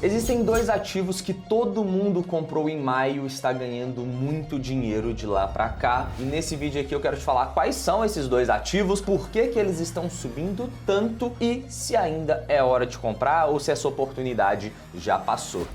Existem dois ativos que todo mundo comprou em maio e está ganhando muito dinheiro de lá para cá. E nesse vídeo aqui eu quero te falar quais são esses dois ativos, por que eles estão subindo tanto e se ainda é hora de comprar ou se essa oportunidade já passou.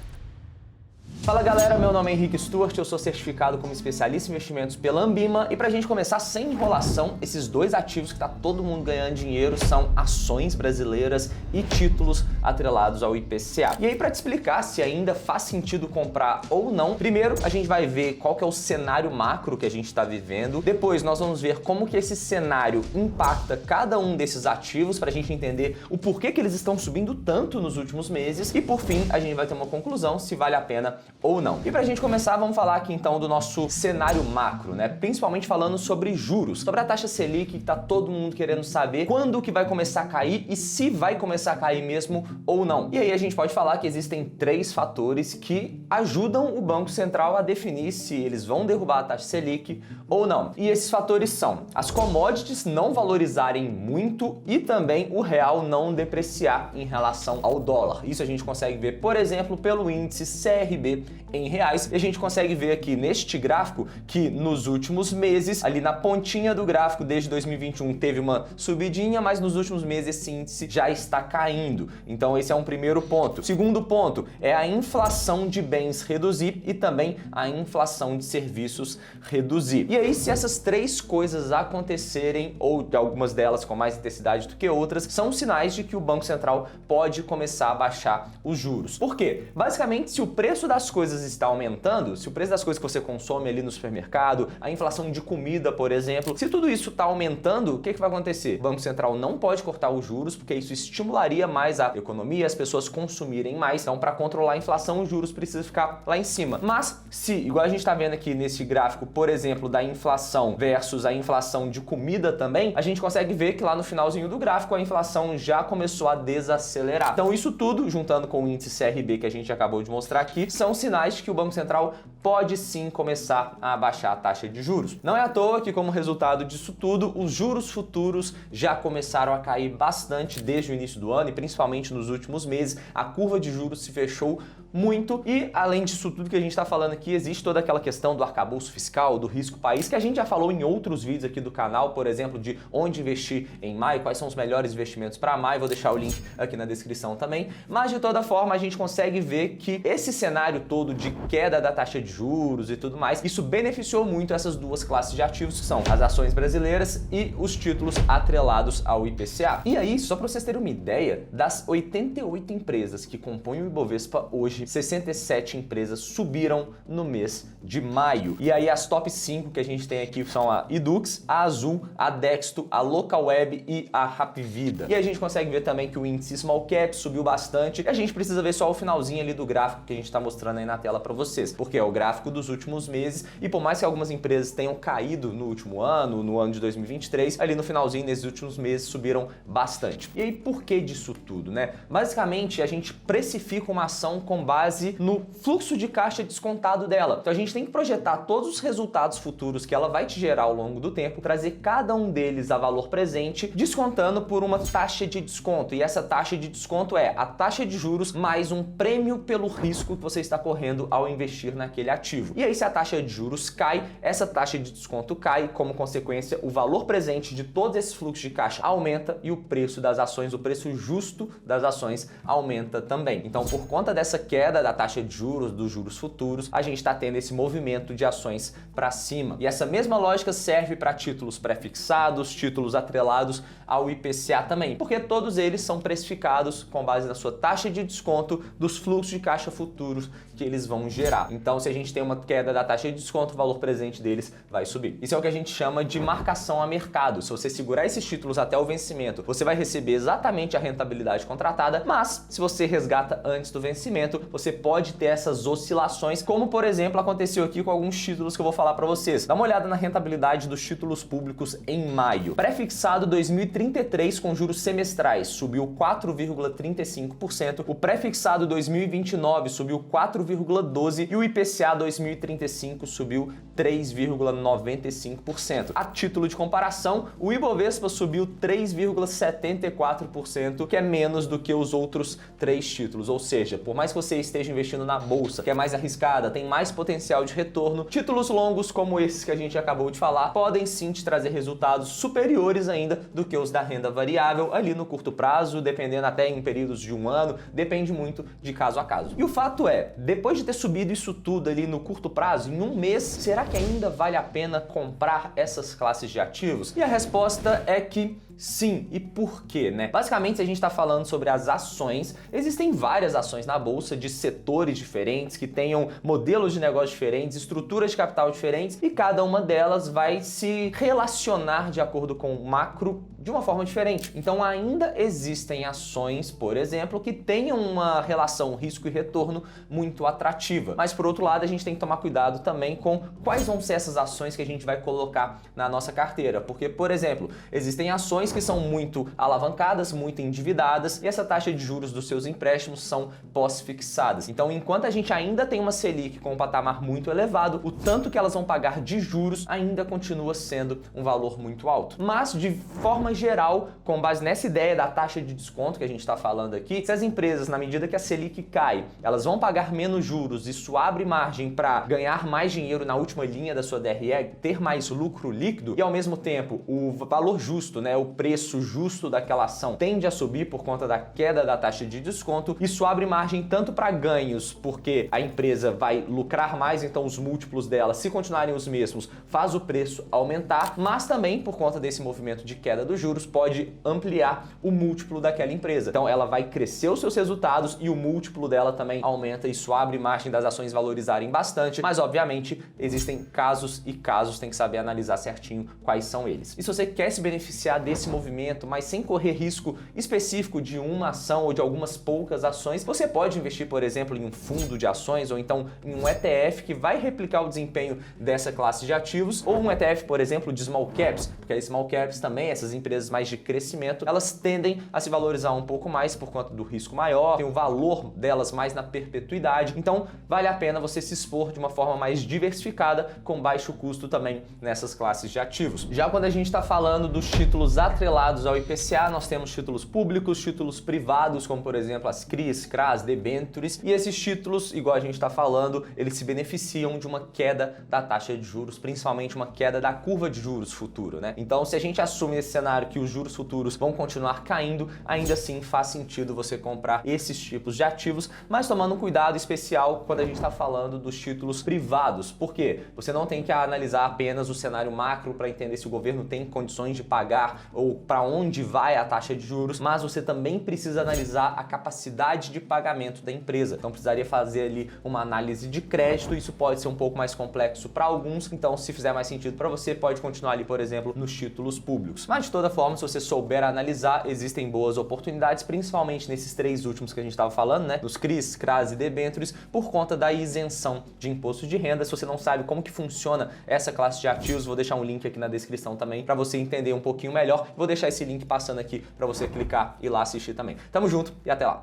Fala galera, meu nome é Henrique Stuart, eu sou certificado como especialista em investimentos pela Ambima e pra gente começar sem enrolação, esses dois ativos que tá todo mundo ganhando dinheiro são ações brasileiras e títulos atrelados ao IPCA. E aí pra te explicar se ainda faz sentido comprar ou não, primeiro a gente vai ver qual que é o cenário macro que a gente está vivendo, depois nós vamos ver como que esse cenário impacta cada um desses ativos pra gente entender o porquê que eles estão subindo tanto nos últimos meses e por fim a gente vai ter uma conclusão se vale a pena ou não. E pra gente começar, vamos falar aqui então do nosso cenário macro, né? Principalmente falando sobre juros, sobre a taxa Selic, que tá todo mundo querendo saber quando que vai começar a cair e se vai começar a cair mesmo ou não. E aí a gente pode falar que existem três fatores que ajudam o Banco Central a definir se eles vão derrubar a taxa Selic ou não. E esses fatores são as commodities não valorizarem muito e também o real não depreciar em relação ao dólar. Isso a gente consegue ver, por exemplo, pelo índice CRB em reais, e a gente consegue ver aqui neste gráfico que nos últimos meses, ali na pontinha do gráfico desde 2021 teve uma subidinha, mas nos últimos meses esse índice já está caindo. Então esse é um primeiro ponto. Segundo ponto é a inflação de bens reduzir e também a inflação de serviços reduzir. E aí se essas três coisas acontecerem, ou algumas delas com mais intensidade do que outras, são sinais de que o Banco Central pode começar a baixar os juros. Por quê? Basicamente, se o preço das coisas está aumentando, se o preço das coisas que você consome ali no supermercado, a inflação de comida, por exemplo, se tudo isso está aumentando, o que vai acontecer? O Banco Central não pode cortar os juros, porque isso estimularia mais a economia, as pessoas consumirem mais. Então, para controlar a inflação, os juros precisam ficar lá em cima. Mas, se, igual a gente está vendo aqui nesse gráfico, por exemplo, da inflação versus a inflação de comida também, a gente consegue ver que lá no finalzinho do gráfico a inflação já começou a desacelerar. Então, isso tudo, juntando com o índice CRB que a gente acabou de mostrar aqui, são sinais de que o Banco Central pode sim começar a abaixar a taxa de juros. Não é à toa que, como resultado disso tudo, os juros futuros já começaram a cair bastante desde o início do ano e principalmente nos últimos meses. A curva de juros se fechou muito e, além disso tudo que a gente está falando aqui, existe toda aquela questão do arcabouço fiscal, do risco país, que a gente já falou em outros vídeos aqui do canal, por exemplo, de onde investir em maio, quais são os melhores investimentos para maio, vou deixar o link aqui na descrição também. Mas, de toda forma, a gente consegue ver que esse cenário todo de queda da taxa de juros e tudo mais, isso beneficiou muito essas duas classes de ativos, que são as ações brasileiras e os títulos atrelados ao IPCA. E aí, só para vocês terem uma ideia, das 88 empresas que compõem o Ibovespa hoje, 67 empresas subiram no mês de maio. E aí as top 5 que a gente tem aqui são a Edux, a Azul, a Dexto, a Localweb e a Hapvida. E a gente consegue ver também que o índice Small Cap subiu bastante. E a gente precisa ver só o finalzinho ali do gráfico que a gente está mostrando aí na tela para vocês, porque é o gráfico dos últimos meses e por mais que algumas empresas tenham caído no último ano, no ano de 2023, ali no finalzinho, nesses últimos meses, subiram bastante. E aí, por que disso tudo, né? Basicamente, a gente precifica uma ação com base no fluxo de caixa descontado dela. Então a gente tem que projetar todos os resultados futuros que ela vai te gerar ao longo do tempo, trazer cada um deles a valor presente, descontando por uma taxa de desconto. E essa taxa de desconto é a taxa de juros mais um prêmio pelo risco que você está correndo ao investir naquele ativo. E aí, se a taxa de juros cai, essa taxa de desconto cai, como consequência, o valor presente de todos esses fluxos de caixa aumenta e o preço das ações, o preço justo das ações aumenta também. Então, por conta dessa queda da taxa de juros, dos juros futuros, a gente está tendo esse movimento de ações para cima. E essa mesma lógica serve para títulos pré-fixados, títulos atrelados ao IPCA também, porque todos eles são precificados com base na sua taxa de desconto dos fluxos de caixa futuros que eles vão gerar. Então, se a gente tem uma queda da taxa de desconto, o valor presente deles vai subir. Isso é o que a gente chama de marcação a mercado. Se você segurar esses títulos até o vencimento, você vai receber exatamente a rentabilidade contratada, mas se você resgata antes do vencimento, você pode ter essas oscilações, como por exemplo aconteceu aqui com alguns títulos que eu vou falar para vocês. Dá uma olhada na rentabilidade dos títulos públicos em maio. Pré-fixado 2033 com juros semestrais subiu 4,35%, o pré-fixado 2029 subiu 4,35%, 4,12% e o IPCA 2035 subiu 3,95%. A título de comparação, o Ibovespa subiu 3,74%, que é menos do que os outros 3 títulos. Ou seja, por mais que você esteja investindo na bolsa, que é mais arriscada, tem mais potencial de retorno, títulos longos como esses que a gente acabou de falar podem sim te trazer resultados superiores ainda do que os da renda variável ali no curto prazo, dependendo até em períodos de um ano, depende muito de caso a caso. E o fato é, depois de ter subido isso tudo ali no curto prazo, em um mês, será que ainda vale a pena comprar essas classes de ativos? E a resposta é que sim. E por quê, né? Basicamente, se a gente está falando sobre as ações, existem várias ações na bolsa de setores diferentes, que tenham modelos de negócio diferentes, estruturas de capital diferentes, e cada uma delas vai se relacionar de acordo com o macro de uma forma diferente. Então ainda existem ações, por exemplo, que tenham uma relação risco e retorno muito atrativa. Mas por outro lado, a gente tem que tomar cuidado também com quais vão ser essas ações que a gente vai colocar na nossa carteira. Porque, por exemplo, existem ações que são muito alavancadas, muito endividadas, e essa taxa de juros dos seus empréstimos são pós-fixadas. Então, enquanto a gente ainda tem uma Selic com um patamar muito elevado, o tanto que elas vão pagar de juros ainda continua sendo um valor muito alto. Mas, de forma geral, com base nessa ideia da taxa de desconto que a gente está falando aqui, se as empresas, na medida que a Selic cai, elas vão pagar menos juros, isso abre margem para ganhar mais dinheiro na última linha da sua DRE, ter mais lucro líquido, e ao mesmo tempo o valor justo, né, o preço justo daquela ação tende a subir por conta da queda da taxa de desconto, isso abre margem tanto para ganhos, porque a empresa vai lucrar mais, então os múltiplos dela, se continuarem os mesmos, faz o preço aumentar, mas também por conta desse movimento de queda dos juros, pode ampliar o múltiplo daquela empresa. Então ela vai crescer os seus resultados e o múltiplo dela também aumenta, isso abre margem das ações valorizarem bastante, mas obviamente existem casos e casos, tem que saber analisar certinho quais são eles. E se você quer se beneficiar desse movimento, mas sem correr risco específico de uma ação ou de algumas poucas ações, você pode investir, por exemplo, em um fundo de ações ou então em um ETF que vai replicar o desempenho dessa classe de ativos, ou um ETF, por exemplo, de small caps, porque as small caps também, essas empresas mais de crescimento, elas tendem a se valorizar um pouco mais por conta do risco maior, tem o valor delas mais na perpetuidade, então vale a pena você se expor de uma forma mais diversificada, com baixo custo também nessas classes de ativos. Já quando a gente está falando dos títulos atrelados ao IPCA, nós temos títulos públicos, títulos privados, como por exemplo as CRIs, CRAs, debêntures, e esses títulos, igual a gente está falando, eles se beneficiam de uma queda da taxa de juros, principalmente uma queda da curva de juros futuro, né? Então, se a gente assume esse cenário que os juros futuros vão continuar caindo, ainda assim faz sentido você comprar esses tipos de ativos, mas tomando um cuidado especial quando a gente está falando dos títulos privados. Por quê? Você não tem que analisar apenas o cenário macro para entender se o governo tem condições de pagar ou para onde vai a taxa de juros, mas você também precisa analisar a capacidade de pagamento da empresa. Então precisaria fazer ali uma análise de crédito, isso pode ser um pouco mais complexo para alguns, então se fizer mais sentido para você, pode continuar ali, por exemplo, nos títulos públicos. Mas de toda forma, se você souber analisar, existem boas oportunidades, principalmente nesses 3 últimos que a gente estava falando, né? Nos CRIs, CRAs e debêntures, por conta da isenção de imposto de renda. Se você não sabe como que funciona essa classe de ativos, vou deixar um link aqui na descrição também para você entender um pouquinho melhor. Vou deixar esse link passando aqui para você clicar e lá assistir também. Tamo junto e até lá!